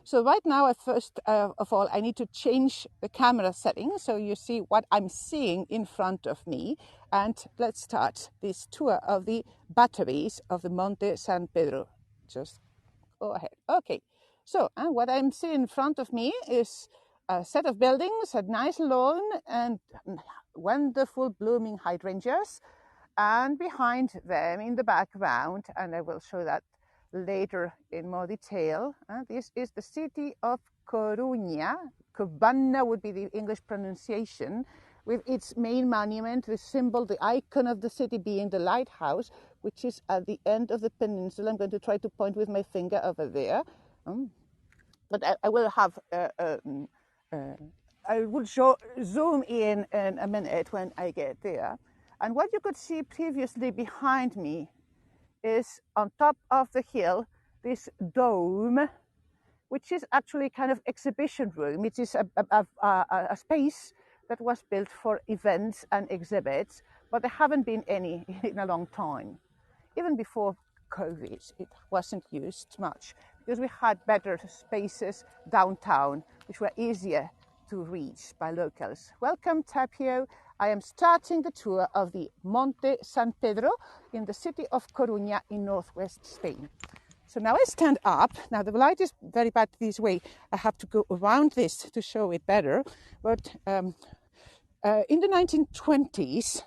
So right now, first of all, I need to change the camera setting so you see what I'm seeing in front of me. And let's start this tour of the batteries of the Monte San Pedro. Just go ahead. Okay. So what I'm seeing in front of me is a set of buildings, a nice lawn, and wonderful blooming hydrangeas. And behind them in the background, and I will show that later in more detail, this is the city of Coruña. Coruña would be the English pronunciation, with its main monument, the symbol, the icon of the city being the lighthouse, which is at the end of the peninsula. I'm going to try to point with my finger over there. But I will have, I will zoom in a minute when I get there. And what you could see previously behind me is on top of the hill, this dome, which is actually kind of exhibition room. It is a space that was built for events and exhibits, but there haven't been any in a long time. Even before COVID, it wasn't used much because we had better spaces downtown, which were easier to reach by locals. Welcome, Tapio. I am starting the tour of the Monte San Pedro in the city of Coruña in northwest Spain. So now I stand up. Now the light is very bad this way. I have to go around this to show it better. But in the 1920s,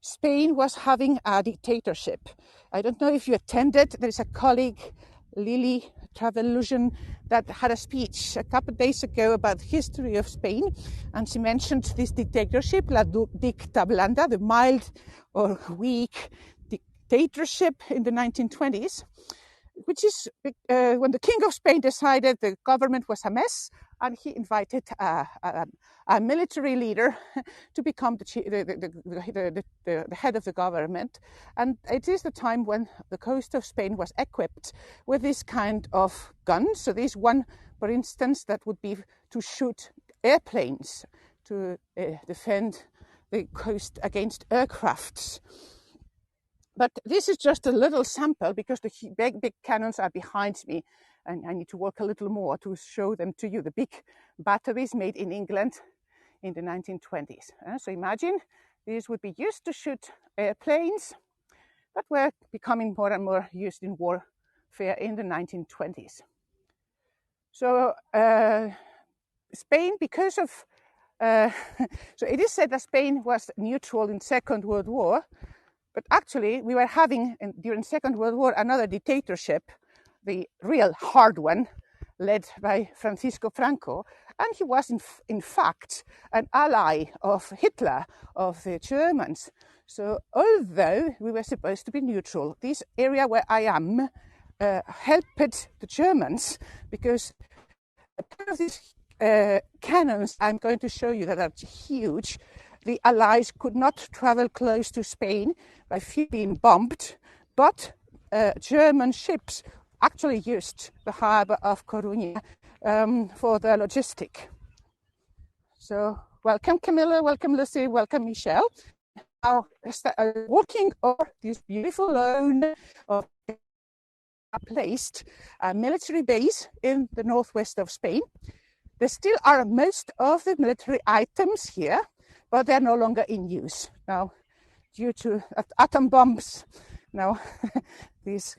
Spain was having a dictatorship. I don't know if you attended. There's a colleague, Lily Travelusion, that had a speech a couple of days ago about the history of Spain, and she mentioned this dictatorship, la dicta blanda, the mild or weak dictatorship in the 1920s, which is when the King of Spain decided the government was a mess, and he invited a military leader to become the head of the government. And it is the time when the coast of Spain was equipped with this kind of guns. So this one, for instance, that would be to shoot airplanes to defend the coast against aircrafts. But this is just a little sample because the big cannons are behind me, and I need to walk a little more to show them to you. The big batteries made in England in the 1920s. So imagine these would be used to shoot airplanes that were becoming more and more used in warfare in the 1920s. So Spain, because of so it is said that Spain was neutral in Second World War. But actually, we were having, during Second World War, another dictatorship, the real hard one, led by Francisco Franco. And he was, in fact, an ally of Hitler, of the Germans. So although we were supposed to be neutral, this area where I am helped the Germans, because part of these cannons I'm going to show you that are huge, the Allies could not travel close to Spain by being bombed, but German ships actually used the harbour of Coruña for their logistic. So welcome Camilla, welcome Lucy, welcome Michelle. Now walking over this beautiful lawn of placed a military base in the northwest of Spain. There still are most of the military items here, but they're no longer in use now due to atom bombs. Now these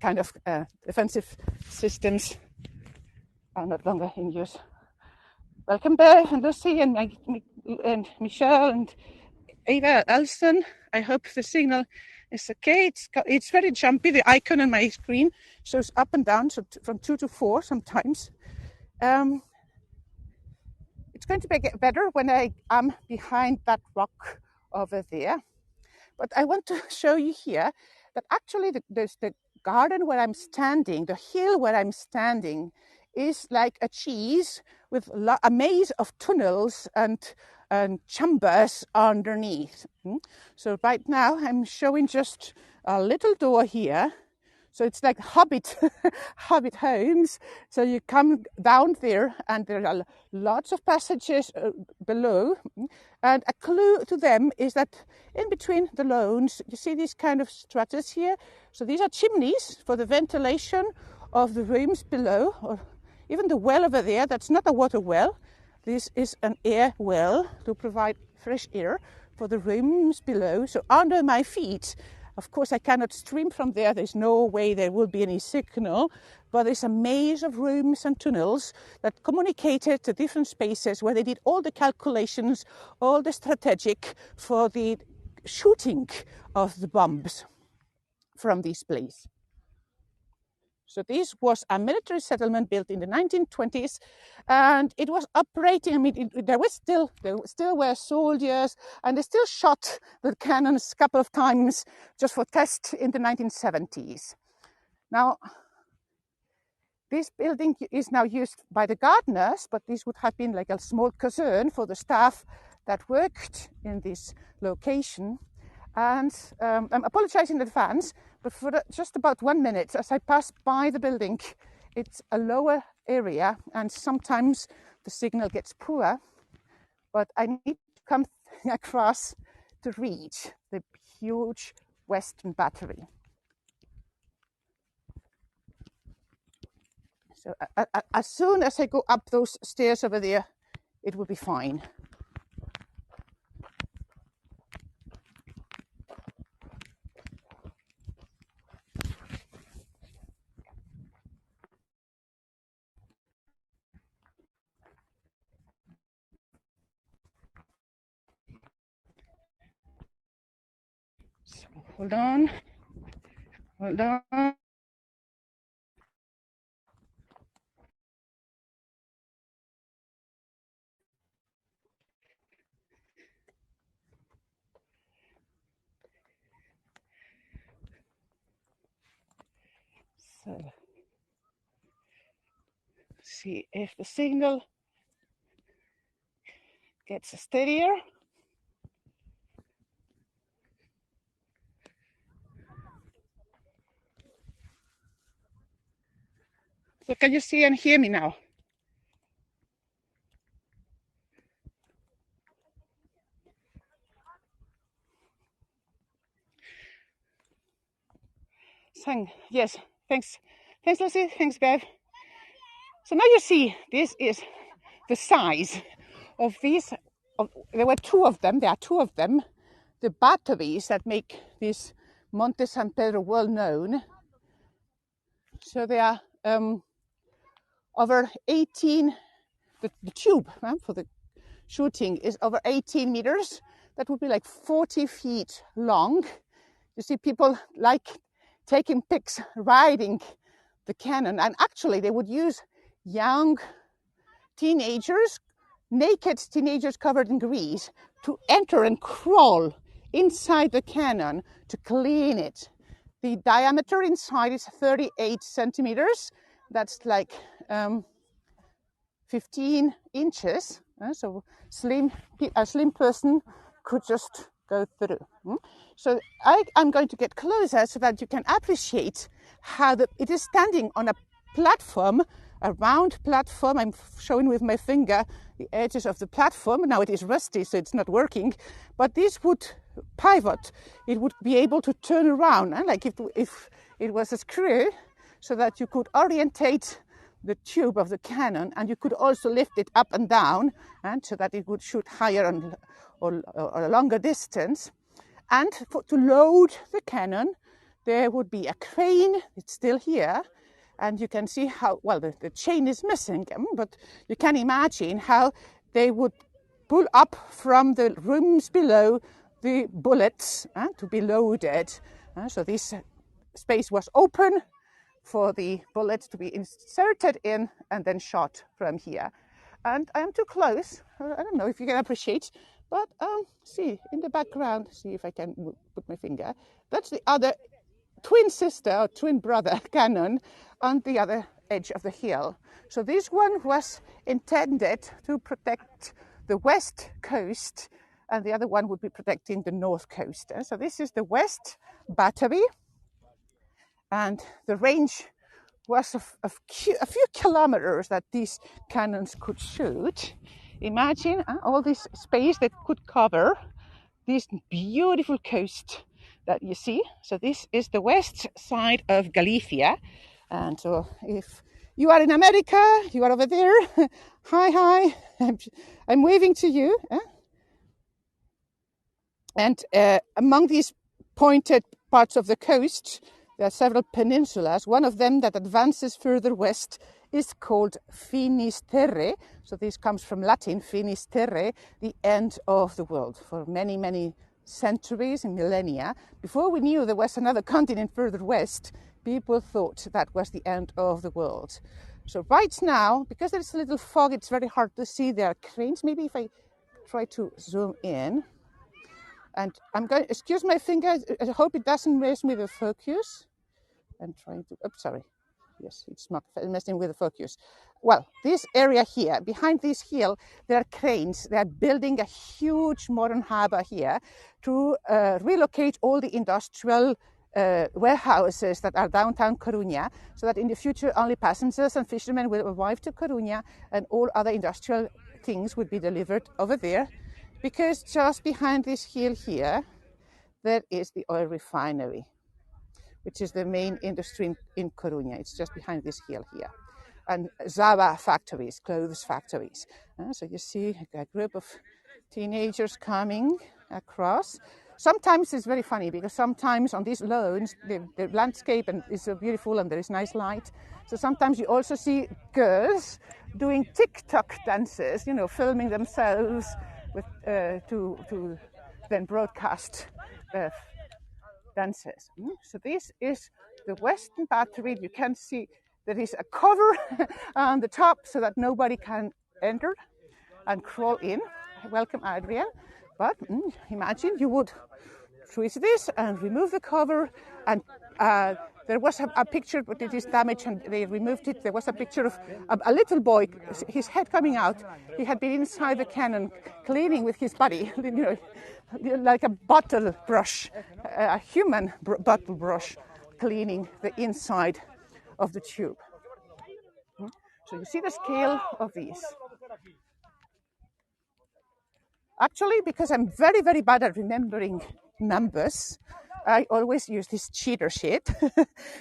kind of defensive systems are no longer in use. Welcome Bear and Lucy and Michelle and Eva Alston. I hope the signal is okay. It's very jumpy. The icon on my screen shows up and down, so from 2 to 4 sometimes. It's going to get better when I am behind that rock over there. But I want to show you here that actually there's the garden where I'm standing, the hill where I'm standing is like a cheese with a maze of tunnels and chambers underneath. So right now I'm showing just a little door here. So it's like Hobbit homes. So you come down there and there are lots of passages below. And a clue to them is that in between the lawns, you see these kind of structures here. So these are chimneys for the ventilation of the rooms below, or even the well over there. That's not a water well. This is an air well to provide fresh air for the rooms below. So under my feet, of course, I cannot stream from there. There's no way there will be any signal. But there's a maze of rooms and tunnels that communicated to different spaces where they did all the calculations, all the strategic for the shooting of the bombs from this place. So this was a military settlement built in the 1920s, and it was operating. I mean, there still were soldiers, and they still shot the cannons a couple of times just for test in the 1970s. Now, this building is now used by the gardeners, but this would have been like a small caserne for the staff that worked in this location. And I'm apologizing in advance, but for just about 1 minute, as I pass by the building, it's a lower area, and sometimes the signal gets poor, but I need to come across to reach the huge Western Battery. So as soon as I go up those stairs over there, it will be fine. So hold on. So, see if the signal gets steadier. So can you see and hear me now? Yes, thanks. Thanks, Lucy. Thanks, Bev. So now you see, this is the size of these. There were two of them. There are two of them. The batteries that make this Monte San Pedro well known. So they are over 18. The tube for the shooting is over 18 meters. That would be like 40 feet long. You see people like taking pics, riding the cannon, and actually they would use young teenagers, naked teenagers covered in grease, to enter and crawl inside the cannon to clean it. The diameter inside is 38 centimeters. That's like 15 inches. So a slim person could just go through. So I'm going to get closer so that you can appreciate how it is standing on a platform, a round platform. I'm showing with my finger the edges of the platform. Now it is rusty, so it's not working. But this would pivot. It would be able to turn around, like if it was a screw, so that you could orientate the tube of the cannon, and you could also lift it up and down, and so that it would shoot higher or a longer distance. And to load the cannon, there would be a crane. It's still here, and you can see how, well, the chain is missing, but you can imagine how they would pull up from the rooms below the bullets to be loaded. So this space was open for the bullets to be inserted in and then shot from here. And I am too close. I don't know if you can appreciate, but see in the background, see if I can put my finger. That's the other twin sister or twin brother cannon on the other edge of the hill. So this one was intended to protect the west coast, and the other one would be protecting the north coast. So this is the West Battery, and the range was a few kilometers that these cannons could shoot. Imagine all this space that could cover this beautiful coast that you see. So this is the west side of Galicia, And so if you are in America, you are over there, hi, I'm waving to you. And among these pointed parts of the coast, there are several peninsulas. One of them that advances further west is called Finisterre. So this comes from Latin, Finisterre, the end of the world. For many, many centuries and millennia, before we knew there was another continent further west, people thought that was the end of the world. So right now, because there's a little fog, it's very hard to see. There are cranes. Maybe if I try to zoom in. And I'm going, excuse my finger, I hope it doesn't mess me with focus. I'm trying to, oops, sorry. Yes, it's not messing with the focus. Well, this area here, behind this hill, there are cranes. They are building a huge modern harbor here to relocate all the industrial warehouses that are downtown Coruña, so that in the future only passengers and fishermen will arrive to Coruña and all other industrial things would be delivered over there. Because just behind this hill here, there is the oil refinery, which is the main industry in Coruña. It's just behind this hill here. And Zaba factories, clothes factories. So you see a group of teenagers coming across. Sometimes it's very funny because sometimes on these lawns, the landscape is so beautiful and there is nice light. So sometimes you also see girls doing TikTok dances, you know, filming themselves with, to then broadcast dances. So this is the Western Battery. You can see there is a cover on the top so that nobody can enter and crawl in. Welcome, Adrian. But imagine you would twist this and remove the cover, and there was a picture, but it is damaged and they removed it. There was a picture of a little boy, his head coming out. He had been inside the cannon cleaning with his body, you know, like a bottle brush, a human bottle brush, cleaning the inside of the tube. So you see the scale of these. Actually, because I'm very, very bad at remembering numbers, I always use this cheater sheet,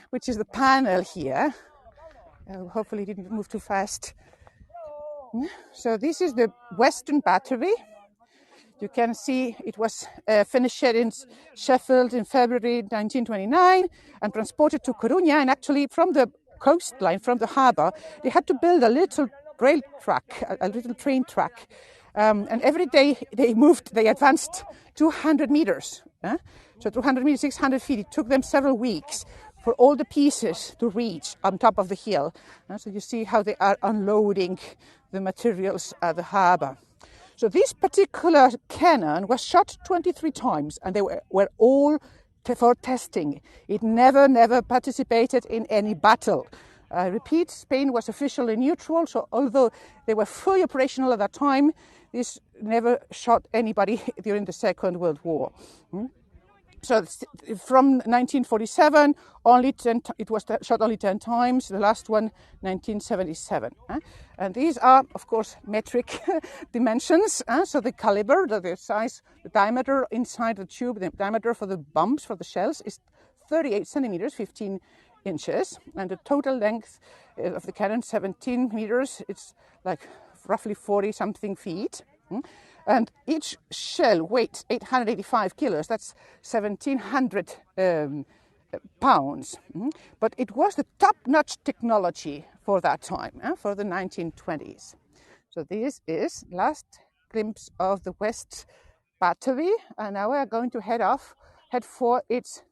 which is the panel here. Hopefully it didn't move too fast. So this is the Western Battery. You can see it was finished in Sheffield in February 1929 and transported to Coruña. And actually from the coastline, from the harbour, they had to build a little rail track, a little train track. And every day they advanced 200 meters. So 200 meters, 600 feet. It took them several weeks for all the pieces to reach on top of the hill. So you see how they are unloading the materials at the harbour. So this particular cannon was shot 23 times, and they were all for testing. It never participated in any battle. I repeat, Spain was officially neutral, so although they were fully operational at that time, this never shot anybody during the Second World War. So from 1947, it was shot only 10 times, the last one 1977. And these are, of course, metric dimensions. So the caliber, the size, the diameter inside the tube, the diameter for the bombs, for the shells, is 38 centimeters, 15 inches. And the total length of the cannon, 17 meters. It's like roughly 40-something feet. And each shell weighs 885 kilos. That's 1,700 pounds. But it was the top-notch technology for that time, for the 1920s. So this is last glimpse of the West Battery. And now we are going to head for its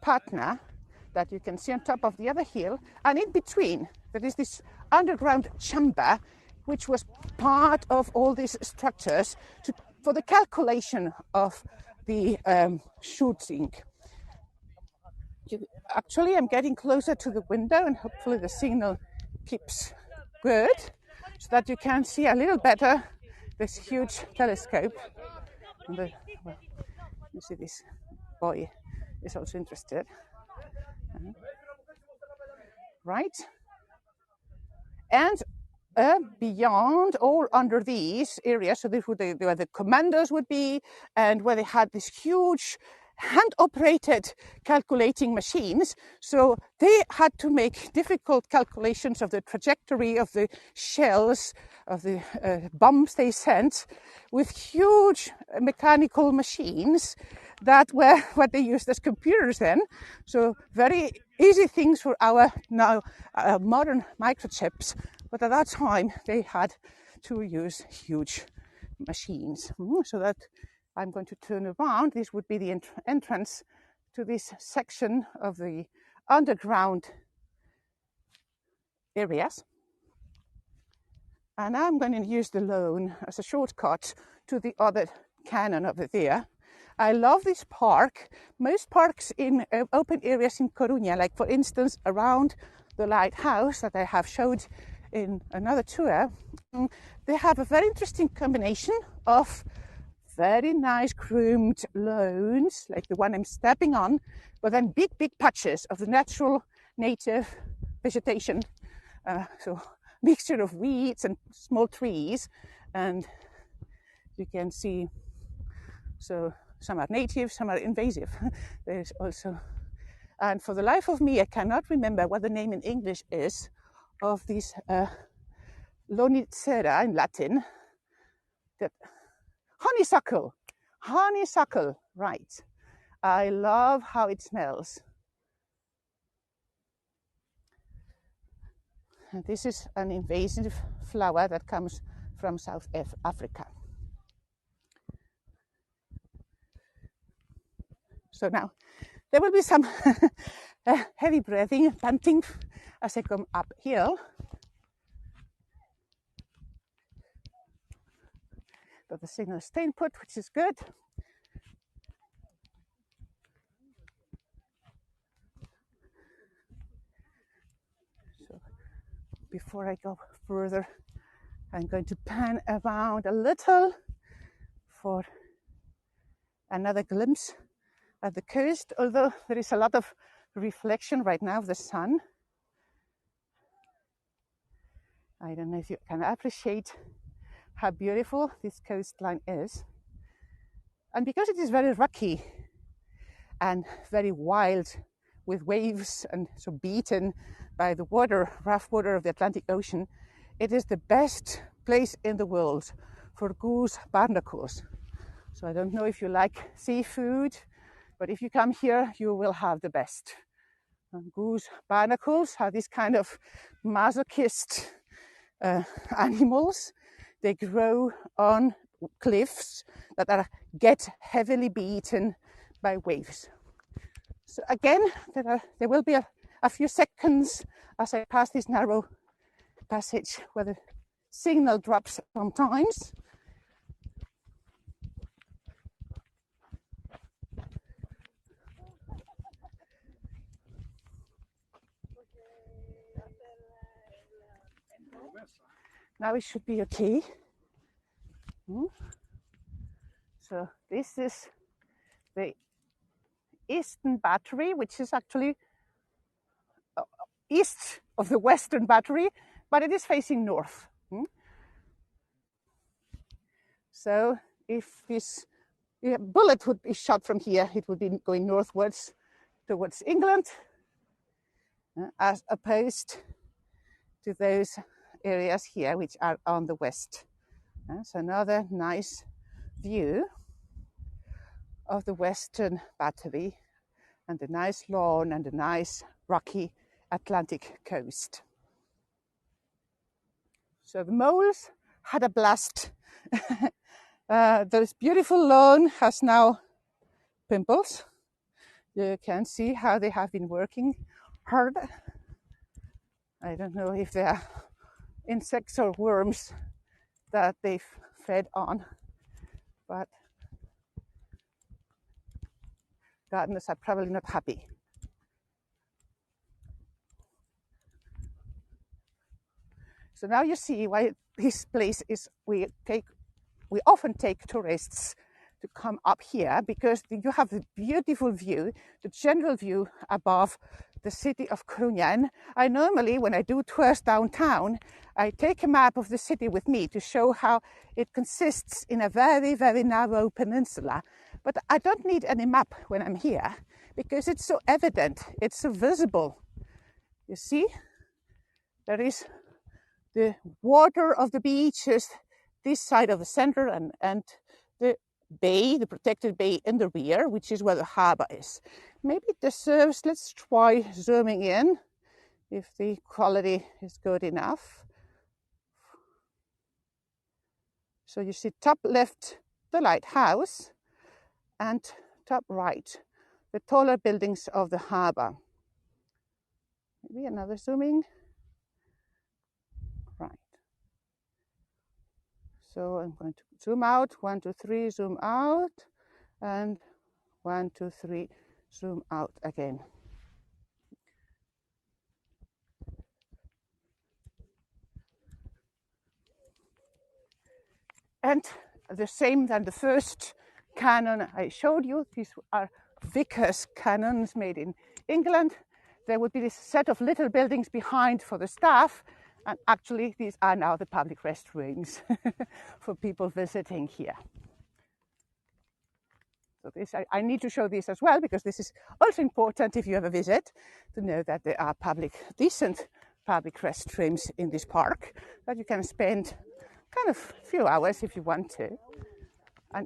partner that you can see on top of the other hill. And in between, there is this underground chamber which was part of all these structures for the calculation of the shooting. Actually, I'm getting closer to the window and hopefully the signal keeps good so that you can see a little better this huge telescope. And you see this boy is also interested. Right? And beyond, all under these areas, so this where the commandos would be, and where they had this huge hand-operated calculating machines. So they had to make difficult calculations of the trajectory of the shells, of the bombs they sent, with huge mechanical machines that were what they used as computers then. So very easy things for our now modern microchips. But at that time, they had to use huge machines. So that I'm going to turn around. This would be the entrance to this section of the underground areas. And I'm going to use the lawn as a shortcut to the other canyon over there. I love this park. Most parks in open areas in Coruña, like for instance around the lighthouse that I have showed in another tour, they have a very interesting combination of very nice groomed lawns, like the one I'm stepping on, but then big patches of the natural native vegetation. So mixture of weeds and small trees, and you can see, so some are native, some are invasive. There's also, and for the life of me, I cannot remember what the name in English is of this lonicera in Latin, that honeysuckle, right. I love how it smells. And this is an invasive flower that comes from South Africa. So now there will be some heavy breathing, panting as I come uphill. But the signal is staying put, which is good. So before I go further, I'm going to pan around a little for another glimpse at the coast, although there is a lot of reflection right now of the sun. I don't know if you can appreciate how beautiful this coastline is. And because it is very rocky and very wild with waves and so beaten by the water, rough water of the Atlantic Ocean, it is the best place in the world for goose barnacles. So I don't know if you like seafood, but if you come here, you will have the best. Goose barnacles are these kind of masochist animals. They grow on cliffs that get heavily beaten by waves. So again, there will be a few seconds as I pass this narrow passage where the signal drops sometimes. Now it should be okay. So this is the Eastern Battery, which is actually east of the Western Battery, but it is facing north. So if this bullet would be shot from here, it would be going northwards towards England, as opposed to those areas here which are on the west. So another nice view of the Western Battery and the nice lawn and the nice rocky Atlantic coast. So the moles had a blast. This beautiful lawn has now pimples. You can see how they have been working hard. I don't know if they are insects or worms that they've fed on, but gardeners are probably not happy. So now you see why this place is, we often take tourists to come up here, because you have the beautiful view, the general view above the city of Coruña. And I normally, when I do tours downtown, I take a map of the city with me to show how it consists in a very, very narrow peninsula. But I don't need any map when I'm here because it's so evident, it's so visible. You see, there is the water of the beach is this side of the center, and the bay, the protected bay in the rear, which is where the harbor is. Maybe it deserves, let's try zooming in if the quality is good enough. So you see top left, the lighthouse, and top right, the taller buildings of the harbor. Maybe another zooming. Right. So I'm going to zoom out, 1, 2, 3, zoom out, and 1, 2, 3, zoom out again. And the same than the first cannon I showed you. These are Vickers cannons made in England. There would be this set of little buildings behind for the staff, and actually these are now the public restrooms for people visiting here. So this, I need to show this as well, because this is also important if you ever visit, to know that there are decent public restrooms in this park that you can spend kind of a few hours if you want to. And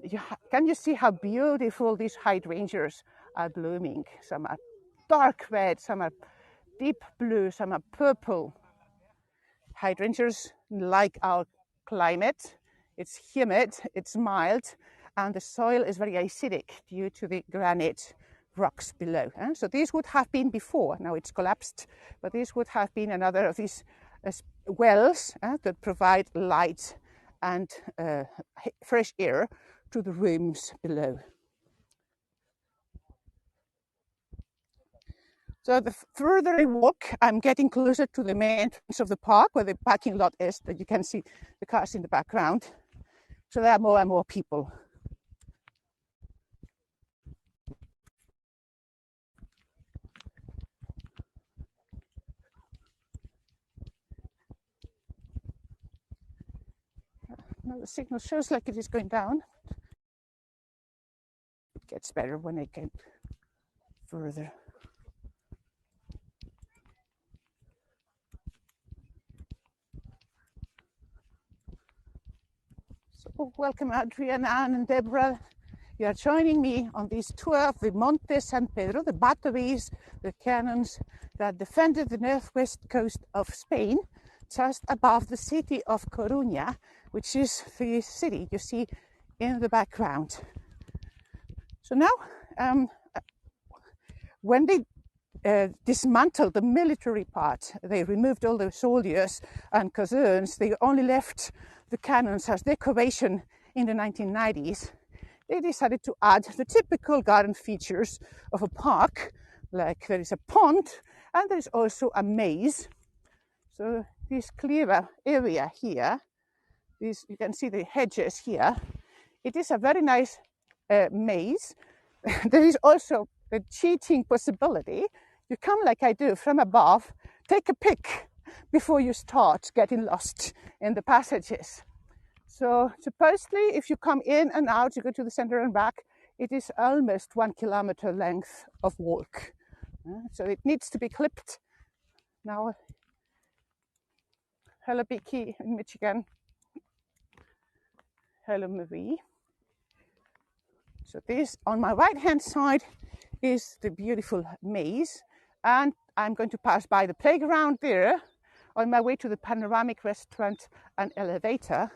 can you see how beautiful these hydrangeas are blooming? Some are dark red, some are deep blue, some are purple. Hydrangeas like our climate. It's humid, it's mild, and the soil is very acidic due to the granite rocks below. So these would have been before, now it's collapsed, but these would have been another of these wells that provide light and fresh air to the rooms below. So the further I walk, I'm getting closer to the main entrance of the park, where the parking lot is, that you can see the cars in the background. So there are more and more people. Now the signal shows like it is going down. It gets better when I get further. So welcome Adrian, Anne and Deborah. You are joining me on this tour of the Monte, San Pedro, the batteries, the cannons that defended the northwest coast of Spain, just above the city of Coruña, which is the city you see in the background. So now, when they dismantled the military part, they removed all the soldiers and casernes, they only left the cannons as decoration in the 1990s. They decided to add the typical garden features of a park, like there is a pond and there is also a maze. So this clear area here, you can see the hedges here. It is a very nice maze. There is also the cheating possibility. You come like I do from above, take a pic before you start getting lost in the passages. So supposedly, if you come in and out, you go to the center and back, it is almost 1 kilometer length of walk. So it needs to be clipped. Now, hello Becky in Michigan. Hello Marie. So this, on my right hand side, is the beautiful maze. And I'm going to pass by the playground there on my way to the panoramic restaurant and elevator.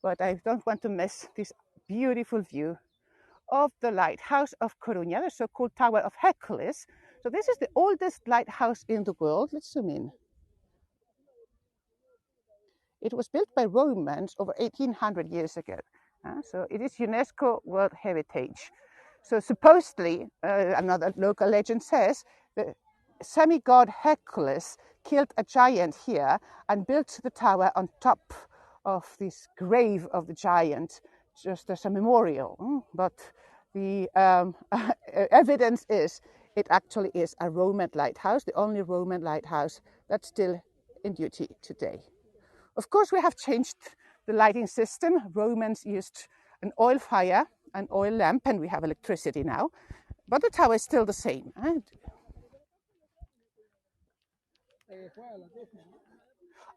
But I don't want to miss this beautiful view of the lighthouse of Coruña, the so-called Tower of Hercules. So this is the oldest lighthouse in the world. Let's zoom in. It was built by Romans over 1800 years ago. So it is UNESCO World Heritage. So supposedly, another local legend says, the semi-god Hercules killed a giant here and built the tower on top of this grave of the giant, just as a memorial. But the evidence is it actually is a Roman lighthouse, the only Roman lighthouse that's still in duty today. Of course, we have changed the lighting system. Romans used an oil fire an oil lamp, and we have electricity now, but the tower is still the same.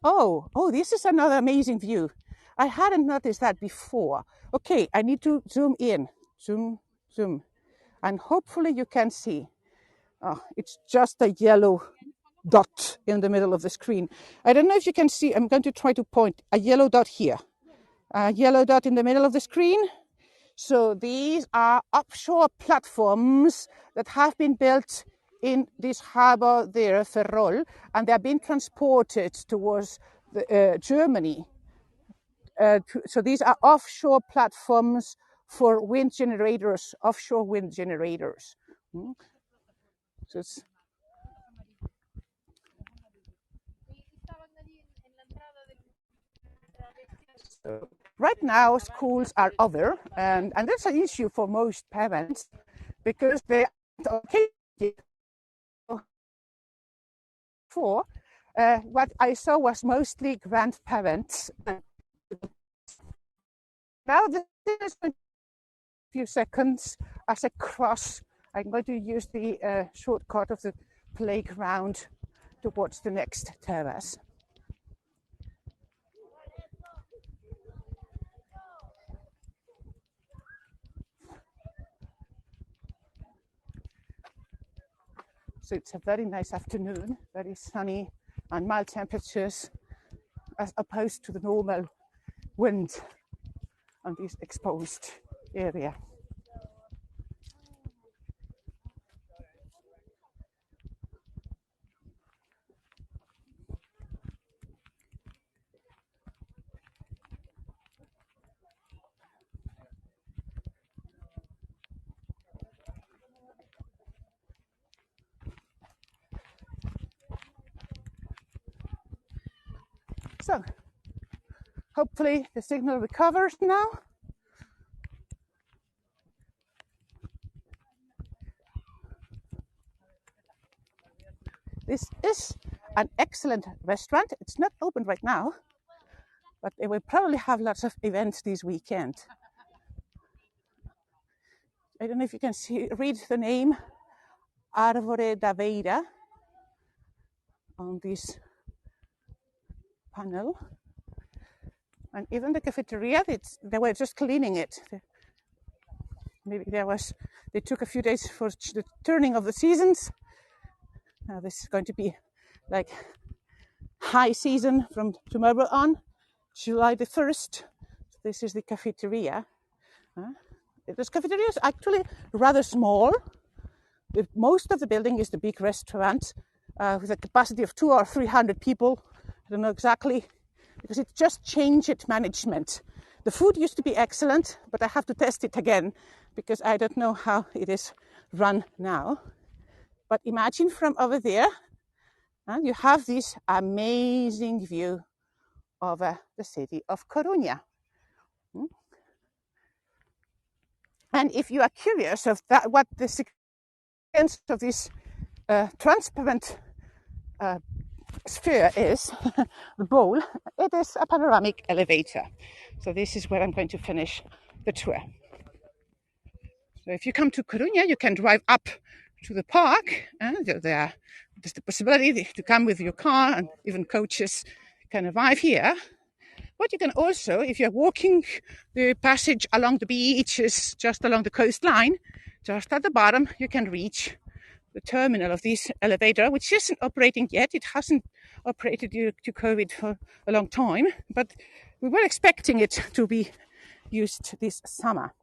Oh, this is another amazing view. I hadn't noticed that before. Okay, I need to zoom in, zoom, and hopefully you can see. Oh, it's just a yellow dot in the middle of the screen. I don't know if you can see. I'm going to try to point a yellow dot here, a yellow dot in the middle of the screen. So these are offshore platforms that have been built in this harbor there, Ferrol, and they're being transported towards Germany. So these are offshore platforms for wind generators, offshore wind generators. So right now, schools are over, and that's an issue for most parents because they are okay. For what I saw was mostly grandparents. Now this is a few seconds as a cross. I'm going to use the shortcut of the playground towards the next terrace. So it's a very nice afternoon, very sunny and mild temperatures as opposed to the normal wind on this exposed area. So hopefully the signal recovers now. This is an excellent restaurant. It's not open right now, but they will probably have lots of events this weekend. I don't know if you can read the name, Arvore da Veira, on this panel. And even the cafeteria, they were just cleaning it. Maybe they took a few days for the turning of the seasons. Now this is going to be like high season from tomorrow on, July the 1st. This is the cafeteria. This cafeteria is actually rather small. Most of the building is the big restaurant with a capacity of 200 or 300 people. I don't know exactly, because it just changed management. The food used to be excellent, but I have to test it again because I don't know how it is run now. But imagine from over there, you have this amazing view of the city of Coruña. And if you are curious of that, what the significance of this transparent sphere is, the bowl, it is a panoramic elevator. So this is where I'm going to finish the tour. So if you come to Coruña, you can drive up to the park. There's the possibility to come with your car, and even coaches can arrive here. But you can also, if you're walking the passage along the beaches, just along the coastline, just at the bottom, you can reach the terminal of this elevator, which isn't operating yet. It hasn't operated due to COVID for a long time, but we were expecting it to be used this summer.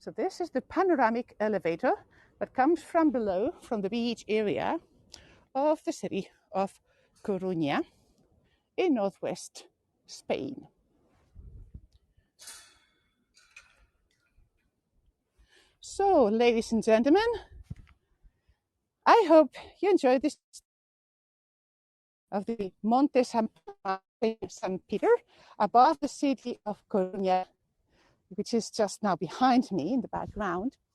So this is the panoramic elevator that comes from below, from the beach area of the city of Coruña in northwest Spain. So, ladies and gentlemen, I hope you enjoyed this of the Monte San Pedro above the city of Coruña, which is just now behind me in the background.